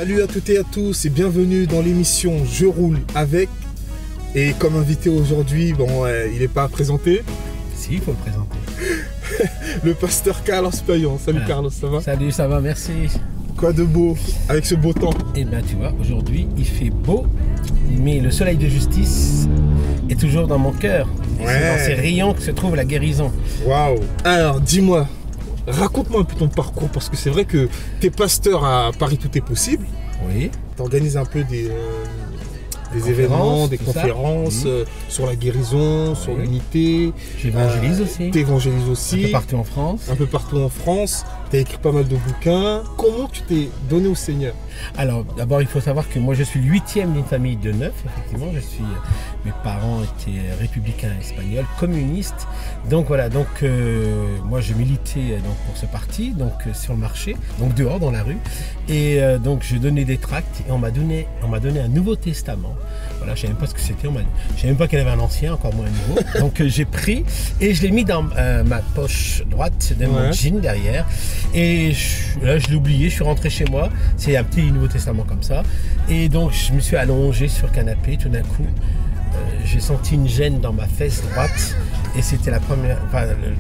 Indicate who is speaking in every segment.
Speaker 1: Salut à toutes et à tous et bienvenue dans l'émission Je roule avec. Et comme invité aujourd'hui, bon, il n'est pas à présenter.
Speaker 2: Si, il faut le présenter.
Speaker 1: Le pasteur Carlos Payan. Salut Carlos, ça va?
Speaker 2: Salut, ça va, merci.
Speaker 1: Quoi de beau avec ce beau temps?
Speaker 2: Eh bien, tu vois, aujourd'hui, il fait beau, mais le soleil de justice est toujours dans mon cœur. Et c'est dans ces rayons que se trouve la guérison.
Speaker 1: Waouh! Alors, dis-moi, raconte-moi un peu ton parcours, parce que c'est vrai que tu es pasteur à Paris Tout est possible.
Speaker 2: Oui.
Speaker 1: Tu organises un peu des événements, des conférences sur la guérison, sur l'unité.
Speaker 2: J'évangélise aussi.
Speaker 1: Tu évangélises aussi.
Speaker 2: Un peu partout en France.
Speaker 1: Un peu partout en France. Tu as écrit pas mal de bouquins. Comment tu t'es donné au Seigneur?
Speaker 2: Alors, d'abord, il faut savoir que moi, je suis le 8e d'une famille de 9, effectivement. Mes parents étaient républicains espagnols, communistes. Donc voilà, moi, je militais pour ce parti, sur le marché, donc dehors, dans la rue. Et donc, je donnais des tracts et on m'a donné un Nouveau Testament. Voilà, je ne savais même pas ce que c'était. Je ne savais même pas qu'il y avait un ancien, encore moins un nouveau. Donc, j'ai pris et je l'ai mis dans ma poche droite de mon jean derrière. Et là, je l'ai oublié, je suis rentré chez moi. C'est un petit Nouveau Testament comme ça. Et donc, je me suis allongé sur le canapé. Tout d'un coup, j'ai senti une gêne dans ma fesse droite. Et c'était le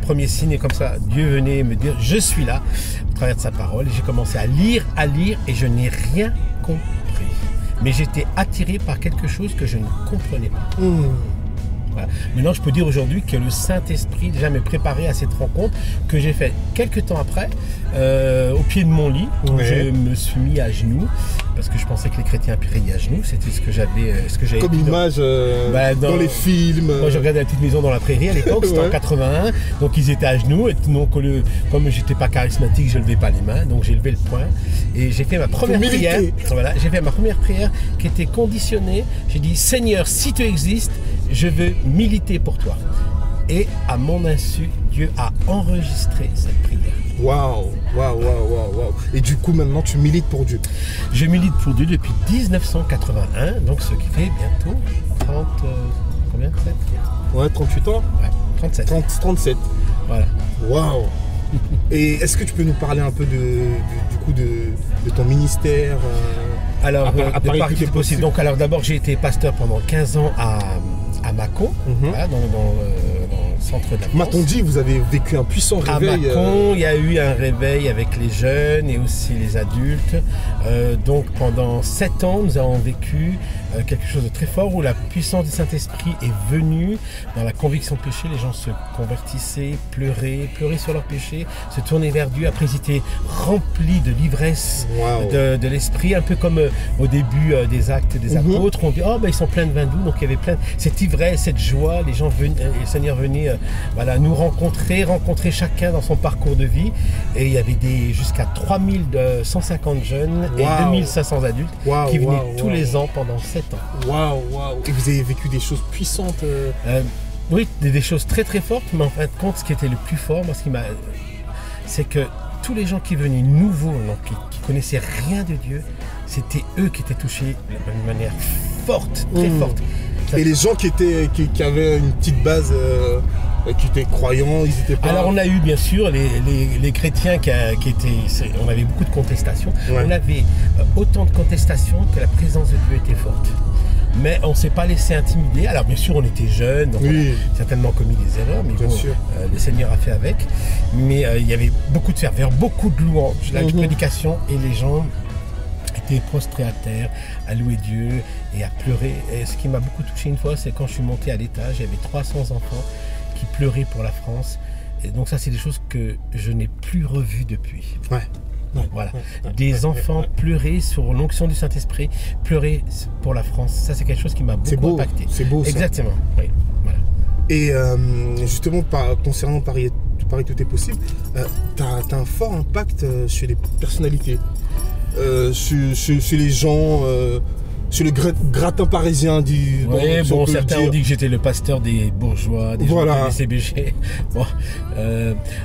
Speaker 2: premier signe comme ça. Dieu venait me dire, je suis là, au travers de sa parole. Et j'ai commencé à lire, et je n'ai rien compris. Mais j'étais attiré par quelque chose que je ne comprenais pas. Voilà. Maintenant, je peux dire aujourd'hui que le Saint-Esprit déjà m'a préparé à cette rencontre que j'ai fait quelques temps après, au pied de mon lit, où je me suis mis à genoux, parce que je pensais que les chrétiens priaient à genoux, c'était ce que j'avais
Speaker 1: comme image dans les films.
Speaker 2: Moi, je regardais La Petite Maison dans la Prairie à l'époque, c'était en 81, donc ils étaient à genoux, et donc comme j'étais pas charismatique, je levais pas les mains, donc j'ai levé le poing, et j'ai fait ma première prière. Voilà, j'ai fait ma première prière qui était conditionnée. J'ai dit, Seigneur, si tu existes, je veux militer pour toi. Et à mon insu, Dieu a enregistré cette prière.
Speaker 1: Waouh. Et du coup, maintenant, tu milites pour Dieu?
Speaker 2: Je milite pour Dieu depuis 1981, donc ce qui fait bientôt 37
Speaker 1: Ouais, 38 ans?
Speaker 2: Ouais, 37.
Speaker 1: 37.
Speaker 2: Voilà.
Speaker 1: Waouh. Et est-ce que tu peux nous parler un peu de ton ministère
Speaker 2: Alors, à Paris Tout est possible. Donc, alors d'abord, j'ai été pasteur pendant 15 ans à Mâcon, voilà, dans le centre de la France.
Speaker 1: M'a-t-on dit, vous avez vécu un puissant réveil?
Speaker 2: À Mâcon, il y a eu un réveil avec les jeunes et aussi les adultes. Donc pendant 7 ans, nous avons vécu quelque chose de très fort où la puissance du Saint-Esprit est venue dans la conviction de péché. Les gens se convertissaient, pleuraient sur leur péché, se tournaient vers Dieu. Après, ils étaient remplis de l'ivresse de l'Esprit, un peu comme au début des actes des apôtres. On dit, ils sont pleins de vin doux. Donc il y avait plein cette ivresse, cette joie. Les gens venaient, le Seigneur venait nous rencontrer chacun dans son parcours de vie. Et il y avait jusqu'à 3150 jeunes et 2500 adultes qui venaient tous les ans pendant 7 ans.
Speaker 1: Waouh. Et vous avez vécu des choses puissantes?
Speaker 2: Oui, des choses très très fortes, mais en fin de compte, ce qui était le plus fort, c'est que tous les gens qui venaient nouveaux, qui connaissaient rien de Dieu, c'était eux qui étaient touchés d'une manière forte, très forte.
Speaker 1: Et les gens qui avaient une petite base, qui étaient croyants, ils étaient pas...
Speaker 2: Alors on a eu bien sûr les chrétiens qui étaient... On avait beaucoup de contestations. On avait autant de contestations que la présence de Dieu était forte. Mais on ne s'est pas laissé intimider. Alors bien sûr on était jeunes, donc on a certainement commis des erreurs, mais le Seigneur a fait avec. Mais il y avait beaucoup de ferveur, beaucoup de louanges, la prédication, et les gens étaient prostrés à terre, à louer Dieu et à pleurer. Et ce qui m'a beaucoup touché une fois, c'est quand je suis monté à l'étage, il y avait 300 enfants qui pleuraient pour la France. Et donc ça, c'est des choses que je n'ai plus revues depuis. Voilà. Des enfants pleurer sur l'onction du Saint-Esprit, pleurer pour la France. Ça, c'est quelque chose qui m'a beaucoup impacté.
Speaker 1: C'est beau, ça.
Speaker 2: Exactement. Oui. Voilà.
Speaker 1: Et justement, concernant Paris Tout est possible, tu as un fort impact sur les personnalités, sur les gens. c'est le gratin parisien du...
Speaker 2: Oui, bon, certains ont dit que j'étais le pasteur des bourgeois, des gens des CBG. Bon,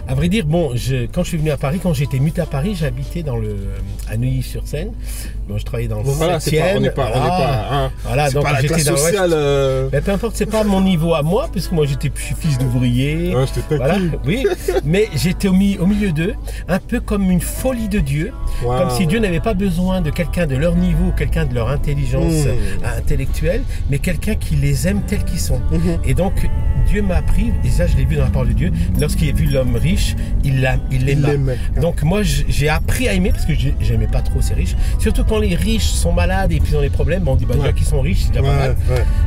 Speaker 2: à vrai dire, bon, quand je suis venu à Paris, quand j'ai été muté à Paris, j'habitais à Neuilly-sur-Seine. Bon, je travaillais dans le 7e.
Speaker 1: On n'est pas
Speaker 2: voilà, donc
Speaker 1: pas la
Speaker 2: j'étais
Speaker 1: classe
Speaker 2: dans
Speaker 1: sociale.
Speaker 2: Mais peu importe, c'est pas mon niveau à moi, puisque moi je suis fils d'ouvrier.
Speaker 1: Ouais,
Speaker 2: voilà, oui, mais j'étais au milieu d'eux, un peu comme une folie de Dieu, comme si Dieu n'avait pas besoin de quelqu'un de leur niveau, quelqu'un de leur intelligence intellectuelle, mais quelqu'un qui les aime tels qu'ils sont. Et donc Dieu m'a appris, et ça je l'ai vu dans la parole de Dieu, lorsqu'il a vu l'homme riche, il l'aimait. Donc moi j'ai appris à aimer, parce que j'aimais pas trop ces riches, surtout quand les riches sont malades et puis ils ont des problèmes, on dit déjà qu'ils sont riches, c'est déjà pas mal.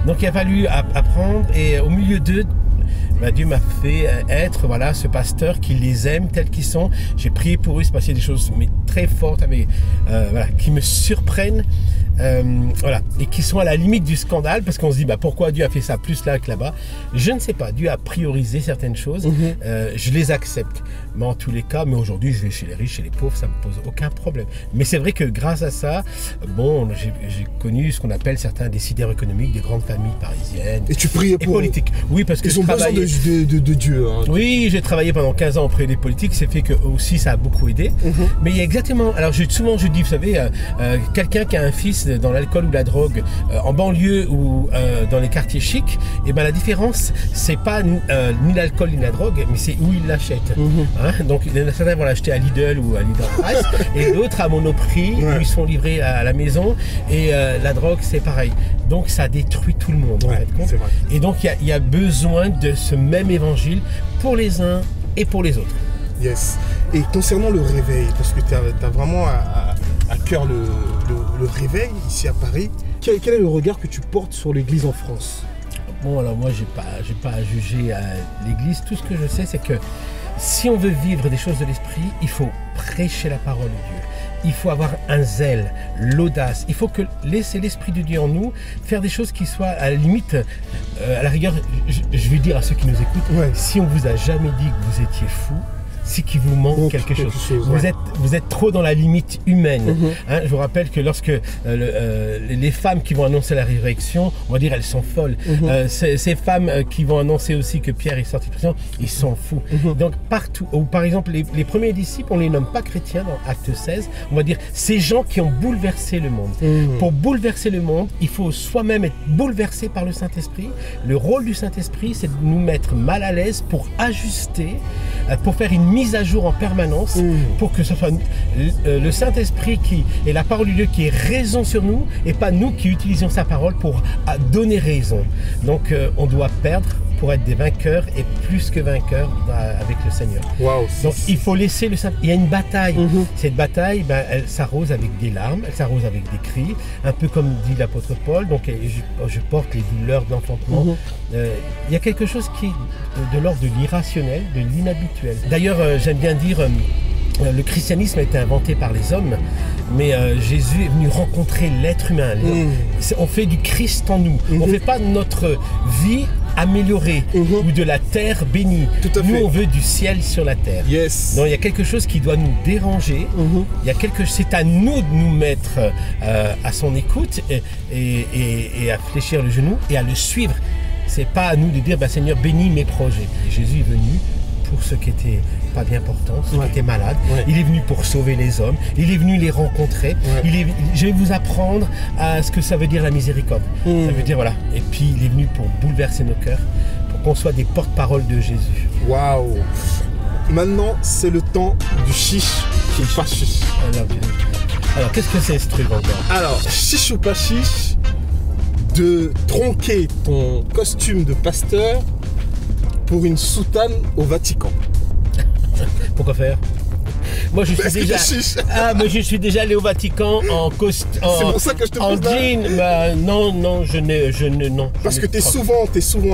Speaker 2: Donc il a fallu apprendre, et au milieu d'eux, Dieu m'a fait être ce pasteur qui les aime tels qu'ils sont. J'ai prié pour eux, il se passait des choses très fortes qui me surprennent. Et qui sont à la limite du scandale, parce qu'on se dit pourquoi Dieu a fait ça plus là que là-bas. Je ne sais pas, Dieu a priorisé certaines choses, je les accepte, mais en tous les cas, mais aujourd'hui je vais chez les riches, chez les pauvres, ça me pose aucun problème. Mais c'est vrai que grâce à ça, j'ai connu ce qu'on appelle certains décideurs économiques des grandes familles parisiennes.
Speaker 1: Et tu priais pour
Speaker 2: politiques. Oui, parce que
Speaker 1: ils ont besoin de Dieu. Hein.
Speaker 2: Oui, j'ai travaillé pendant 15 ans auprès des politiques, c'est fait que aussi ça a beaucoup aidé. Mais il y a exactement, alors souvent je dis, vous savez, quelqu'un qui a un fils dans l'alcool ou la drogue en banlieue ou dans les quartiers chics, et la différence c'est pas ni l'alcool ni la drogue, mais c'est où ils l'achètent. Donc certains vont l'acheter à Lidl ou à Lidl Price et d'autres à Monoprix où ils sont livrés à la maison, et la drogue c'est pareil. Donc ça détruit tout le monde en fait. Et donc il y a besoin de ce même évangile pour les uns et pour les autres.
Speaker 1: Yes. Et concernant le réveil, parce que tu as vraiment à cœur le réveil ici à Paris, quel est le regard que tu portes sur l'église en France?
Speaker 2: Bon, alors moi j'ai pas à juger à l'église. Tout ce que je sais, c'est que si on veut vivre des choses de l'esprit, il faut prêcher la parole de Dieu. Il faut avoir un zèle, l'audace. Il faut laisser l'Esprit de Dieu en nous, faire des choses qui soient à la limite, à la rigueur, je vais dire à ceux qui nous écoutent, si on vous a jamais dit que vous étiez fou, c'est qu'il vous manque quelque chose. Vous êtes trop dans la limite humaine. Je vous rappelle que lorsque les femmes qui vont annoncer la résurrection, on va dire elles sont folles. Ces femmes qui vont annoncer aussi que Pierre est sorti de prison, ils sont fous. Donc partout, ou par exemple les premiers disciples, on les nomme pas chrétiens dans Acte 16, on va dire ces gens qui ont bouleversé le monde. Pour bouleverser le monde, il faut soi-même être bouleversé par le Saint-Esprit. Le rôle du Saint-Esprit, c'est de nous mettre mal à l'aise pour ajuster, pour faire une mise à jour en permanence, pour que ce soit le Saint-Esprit et la parole de Dieu qui ait raison sur nous, et pas nous qui utilisions sa parole pour donner raison. Donc on doit perdre pour être des vainqueurs, et plus que vainqueurs avec le Seigneur. Donc il faut laisser le Saint-Esprit. Il y a une bataille. Cette bataille, elle s'arrose avec des larmes, elle s'arrose avec des cris, un peu comme dit l'apôtre Paul. Donc je porte les douleurs d'enfantement. Il y a quelque chose qui est de l'ordre de l'irrationnel, de l'inhabituel. D'ailleurs, j'aime bien dire, le christianisme a été inventé par les hommes, mais Jésus est venu rencontrer l'être humain. On fait du Christ en nous. On ne fait pas notre vie améliorée ou de la terre bénie. Nous, on veut du ciel sur la terre. Donc il y a quelque chose qui doit nous déranger. C'est à nous de nous mettre à son écoute et à fléchir le genou et à le suivre. C'est pas à nous de dire Seigneur, bénis mes projets. Jésus est venu pour ceux qui étaient pas bien portants, ceux qui étaient malades. Il est venu pour sauver les hommes. Il est venu les rencontrer. Je vais vous apprendre à ce que ça veut dire la miséricorde. Ça veut dire Et puis il est venu pour bouleverser nos cœurs, pour qu'on soit des porte-parole de Jésus.
Speaker 1: Waouh. Maintenant, c'est le temps du chiche ou pas chiche.
Speaker 2: Alors qu'est-ce que c'est ce truc encore?
Speaker 1: Alors, chiche ou pas chiche, de tronquer ton costume de pasteur pour une soutane au Vatican.
Speaker 2: Pourquoi faire? Moi je suis déjà allé au Vatican en costume.
Speaker 1: C'est pour ça que je te pose
Speaker 2: jean. Non.
Speaker 1: Parce que t'es souvent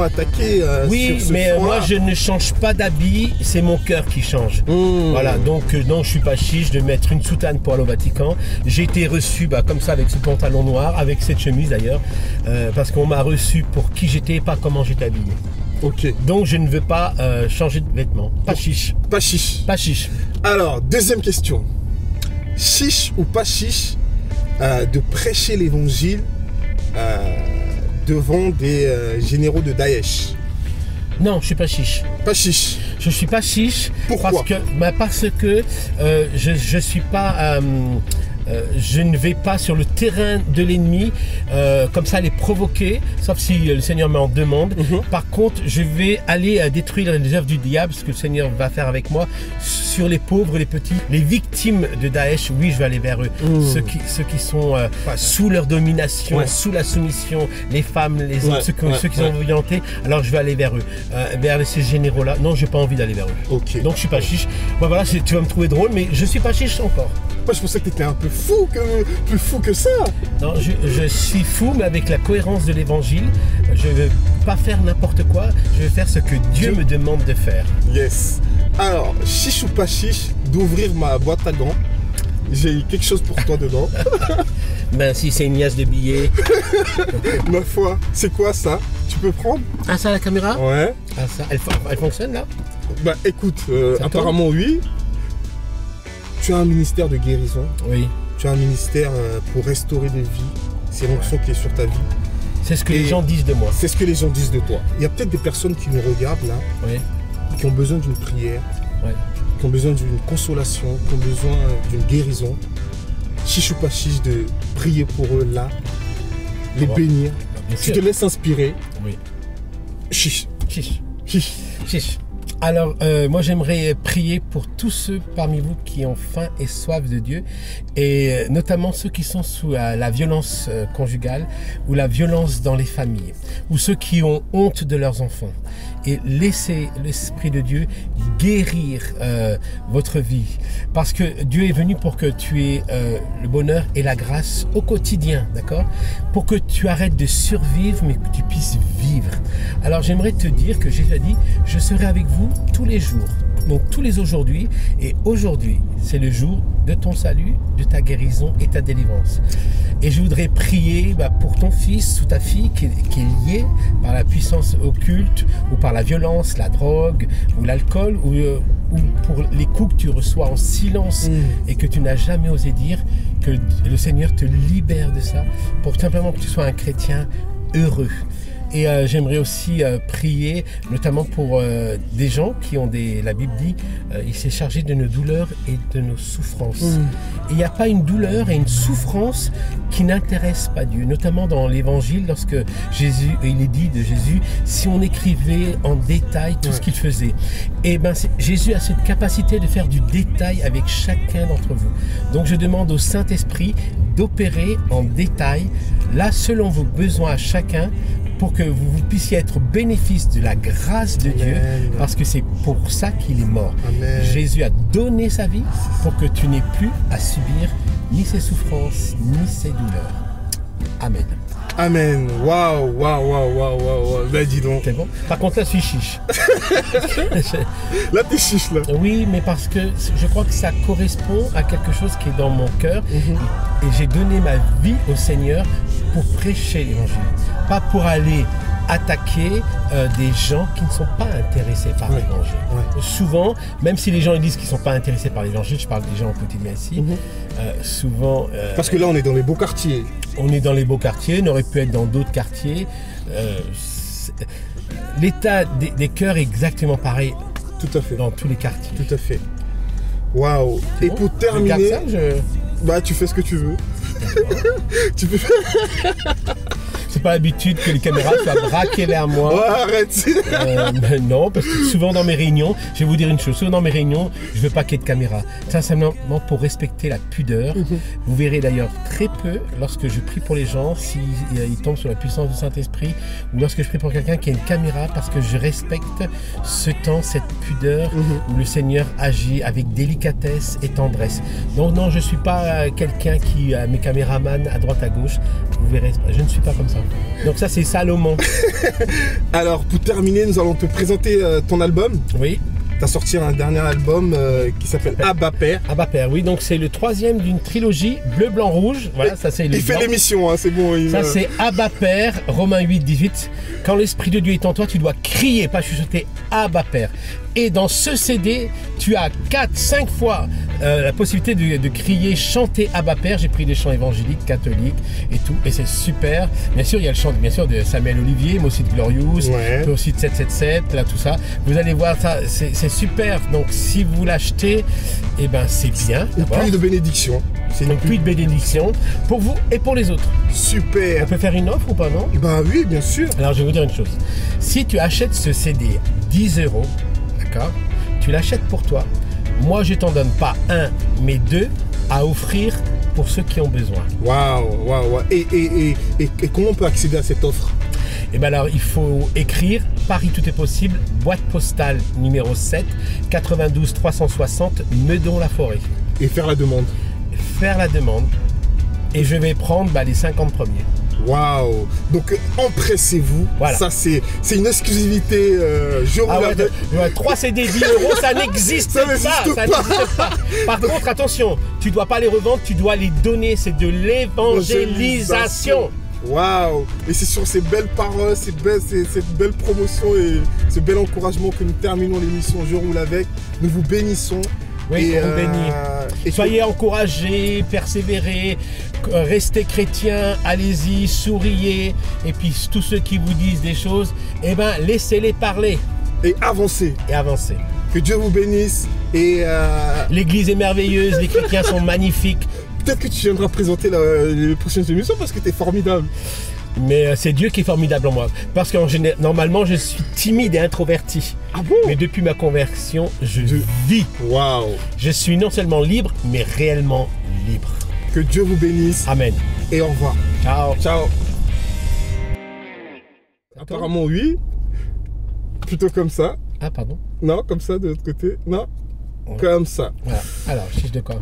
Speaker 1: attaqué.
Speaker 2: Oui,
Speaker 1: sur ce
Speaker 2: mais
Speaker 1: point.
Speaker 2: moi je ne change pas d'habit, c'est mon cœur qui change. Voilà, donc non, je suis pas chiche de mettre une soutane pour aller au Vatican. J'ai été reçu comme ça avec ce pantalon noir, avec cette chemise d'ailleurs, parce qu'on m'a reçu pour qui j'étais et pas comment j'étais habillé. Donc je ne veux pas changer de vêtements. Pas chiche.
Speaker 1: Pas chiche.
Speaker 2: Pas chiche.
Speaker 1: Alors, deuxième question. Chiche ou pas chiche de prêcher l'évangile devant des généraux de Daesh.
Speaker 2: Non, je suis pas chiche.
Speaker 1: Pas chiche.
Speaker 2: Je suis pas chiche.
Speaker 1: Pourquoi?
Speaker 2: Parce que je suis pas. Je ne vais pas sur le terrain de l'ennemi comme ça les provoquer, sauf si le Seigneur m'en demande. Par contre, je vais aller détruire les œuvres du diable, ce que le Seigneur va faire avec moi, sur les pauvres, les petits, les victimes de Daesh. Oui, je vais aller vers eux. Ceux qui sont sous leur domination, sous la soumission, les femmes, les hommes, ceux qui sont orientés. Alors je vais aller vers eux, vers ces généraux-là. Non, j'ai pas envie d'aller vers eux.
Speaker 1: Ok.
Speaker 2: Donc je suis pas chiche. Bon, voilà, tu vas me trouver drôle, mais je suis pas chiche encore.
Speaker 1: Moi, je pensais que tu étais un peu fou, plus fou que ça.
Speaker 2: Non, je suis fou, mais avec la cohérence de l'évangile. Je ne veux pas faire n'importe quoi. Je veux faire ce que Dieu me demande de faire.
Speaker 1: Yes. Alors, chiche ou pas chiche, d'ouvrir ma boîte à gants. J'ai quelque chose pour toi dedans.
Speaker 2: Ben, si c'est une liasse de billets.
Speaker 1: Ma foi, c'est quoi ça? Tu peux prendre?
Speaker 2: Ah, ça, la caméra?
Speaker 1: Ouais.
Speaker 2: Ah, ça, elle fonctionne là?
Speaker 1: Bah, écoute, apparemment, oui. Tu as un ministère de guérison.
Speaker 2: Oui.
Speaker 1: Tu as un ministère pour restaurer des vies. C'est l'onction qui est sur ta vie.
Speaker 2: C'est ce que les gens disent de moi.
Speaker 1: C'est ce que les gens disent de toi. Il y a peut-être des personnes qui nous regardent là, qui ont besoin d'une prière, qui ont besoin d'une consolation, qui ont besoin d'une guérison. Chiche ou pas chiche, de prier pour eux là, les bénir. Tu te laisses inspirer.
Speaker 2: Oui.
Speaker 1: Chiche.
Speaker 2: Chiche.
Speaker 1: Chiche.
Speaker 2: Chiche. Alors, moi j'aimerais prier pour tous ceux parmi vous qui ont faim et soif de Dieu, et notamment ceux qui sont sous la violence conjugale ou la violence dans les familles, ou ceux qui ont honte de leurs enfants. Et laissez l'Esprit de Dieu guérir votre vie, parce que Dieu est venu pour que tu aies le bonheur et la grâce au quotidien, d'accord? Pour que tu arrêtes de survivre, mais que tu puisses vivre. Alors j'aimerais te dire que Jésus a dit, je serai avec vous tous les jours, donc tous les aujourd'hui, et aujourd'hui c'est le jour de ton salut, de ta guérison et ta délivrance. Et je voudrais prier pour ton fils ou ta fille qui est lié par la puissance occulte ou par la violence, la drogue ou l'alcool, ou pour les coups que tu reçois en silence et que tu n'as jamais osé dire, que le Seigneur te libère de ça, pour simplement que tu sois un chrétien heureux. Et j'aimerais aussi prier notamment pour des gens qui ont la Bible dit, il s'est chargé de nos douleurs et de nos souffrances. Et il n'y a pas une douleur et une souffrance qui n'intéresse pas Dieu, notamment dans l'évangile, lorsque Jésus, il est dit de Jésus, si on écrivait en détail tout ce qu'il faisait. Et ben Jésus a cette capacité de faire du détail avec chacun d'entre vous. Donc je demande au Saint-Esprit d'opérer en détail, là selon vos besoins à chacun, pour que vous puissiez être au bénéfice de la grâce de Dieu, parce que c'est pour ça qu'il est mort. Amen. Jésus a donné sa vie pour que tu n'aies plus à subir ni ses souffrances, ni ses douleurs. Amen.
Speaker 1: Amen. Waouh, waouh, waouh, waouh, waouh. Ben dis donc.
Speaker 2: C'est bon. Par contre, là, je suis chiche.
Speaker 1: Là, t'es chiche, là.
Speaker 2: Oui, mais parce que je crois que ça correspond à quelque chose qui est dans mon cœur. Et j'ai donné ma vie au Seigneur pour prêcher l'évangile. Pas pour aller attaquer des gens qui ne sont pas intéressés par l'évangile. Souvent, même si les gens ils disent qu'ils ne sont pas intéressés par l'évangile, je parle des gens au quotidien ici, souvent...
Speaker 1: Parce que là, on est dans les beaux quartiers.
Speaker 2: On est dans les beaux quartiers, on aurait pu être dans d'autres quartiers. L'état des cœurs est exactement pareil.
Speaker 1: Tout à fait.
Speaker 2: Dans tous les quartiers.
Speaker 1: Tout à fait. Waouh. Et bon, pour terminer... Bah, tu fais ce que tu veux. Tu peux faire...
Speaker 2: C'est pas l'habitude que les caméras soient braquées vers moi.
Speaker 1: Oh, arrête.
Speaker 2: Non, parce que souvent dans mes réunions, je vais vous dire une chose, souvent dans mes réunions, je veux pas qu'il y ait de caméra. Simplement pour respecter la pudeur. Vous verrez d'ailleurs très peu, lorsque je prie pour les gens, s'ils tombent sur la puissance du Saint-Esprit, ou lorsque je prie pour quelqu'un qui a une caméra, parce que je respecte ce temps, cette pudeur, où le Seigneur agit avec délicatesse et tendresse. Donc non, je suis pas quelqu'un qui a mes caméramans à droite à gauche. Vous verrez, je ne suis pas comme ça. Donc ça c'est Salomon.
Speaker 1: Alors pour terminer, nous allons te présenter ton album.
Speaker 2: Oui.
Speaker 1: Tu as sorti un dernier album qui s'appelle Abba Père.
Speaker 2: Abba Père, oui, donc c'est le troisième d'une trilogie bleu, blanc, rouge. Voilà, ça c'est
Speaker 1: il fait l'émission, hein, c'est bon.
Speaker 2: Ça c'est Abba Père, Romains 8, 18. Quand l'Esprit de Dieu est en toi, tu dois crier, pas chuchoter Abba Père. Et dans ce CD, tu as 4-5 fois la possibilité de crier, chanter Abba Père. J'ai pris des chants évangéliques, catholiques et tout, et c'est super. Bien sûr, il y a le chant bien sûr de Samuel Olivier, mais aussi de Glorious,
Speaker 1: ouais.
Speaker 2: aussi de 777, là tout ça. Vous allez voir ça, c'est super. Donc si vous l'achetez, eh ben c'est bien.
Speaker 1: Une pluie de bénédiction.
Speaker 2: C'est une pluie de bénédiction pour vous et pour les autres.
Speaker 1: Super.
Speaker 2: On peut faire une offre ou pas, non?
Speaker 1: Bah oui, bien sûr.
Speaker 2: Alors je vais vous dire une chose. Si tu achètes ce CD 10 €, d'accord, tu l'achètes pour toi. Moi, je t'en donne pas un, mais 2 à offrir pour ceux qui ont besoin.
Speaker 1: Waouh, waouh, waouh. Et comment on peut accéder à cette offre?
Speaker 2: Et bien alors, il faut écrire Paris Tout est possible, boîte postale numéro 7, 92 360, Meudon-la-Forêt.
Speaker 1: Et faire la demande.
Speaker 2: Faire la demande. Et je vais prendre les 50 premiers.
Speaker 1: Waouh! Donc empressez-vous.
Speaker 2: Voilà.
Speaker 1: Ça c'est une exclusivité. Je vous l'avais.
Speaker 2: 3 CD 10 €, ça n'existe pas. Ça n'existe pas. Par contre, attention, tu ne dois pas les revendre, tu dois les donner. C'est de l'évangélisation.
Speaker 1: Waouh! Et c'est sur ces belles paroles, cette belle promotion et ce bel encouragement que nous terminons l'émission Je roule avec. Nous vous bénissons.
Speaker 2: Oui, on bénit. Soyez encouragés, persévérez, restez chrétiens, allez-y, souriez. Et puis tous ceux qui vous disent des choses, eh ben laissez-les parler.
Speaker 1: Et avancez.
Speaker 2: Et avancez.
Speaker 1: Que Dieu vous bénisse. Et
Speaker 2: l'église est merveilleuse, les chrétiens sont magnifiques.
Speaker 1: Peut-être que tu viendras présenter les prochaines émissions parce que tu es formidable.
Speaker 2: Mais c'est Dieu qui est formidable en moi. Parce que normalement, je suis timide et introverti.
Speaker 1: Ah bon?
Speaker 2: Mais depuis ma conversion, je vis.
Speaker 1: Waouh!
Speaker 2: Je suis non seulement libre, mais réellement libre.
Speaker 1: Que Dieu vous bénisse.
Speaker 2: Amen.
Speaker 1: Et au revoir.
Speaker 2: Ciao.
Speaker 1: Ciao. Apparemment, oui. Plutôt comme ça.
Speaker 2: Ah, pardon?
Speaker 1: Non, comme ça de l'autre côté. Non, ouais. Comme ça.
Speaker 2: Voilà. Alors, fiche de quoi?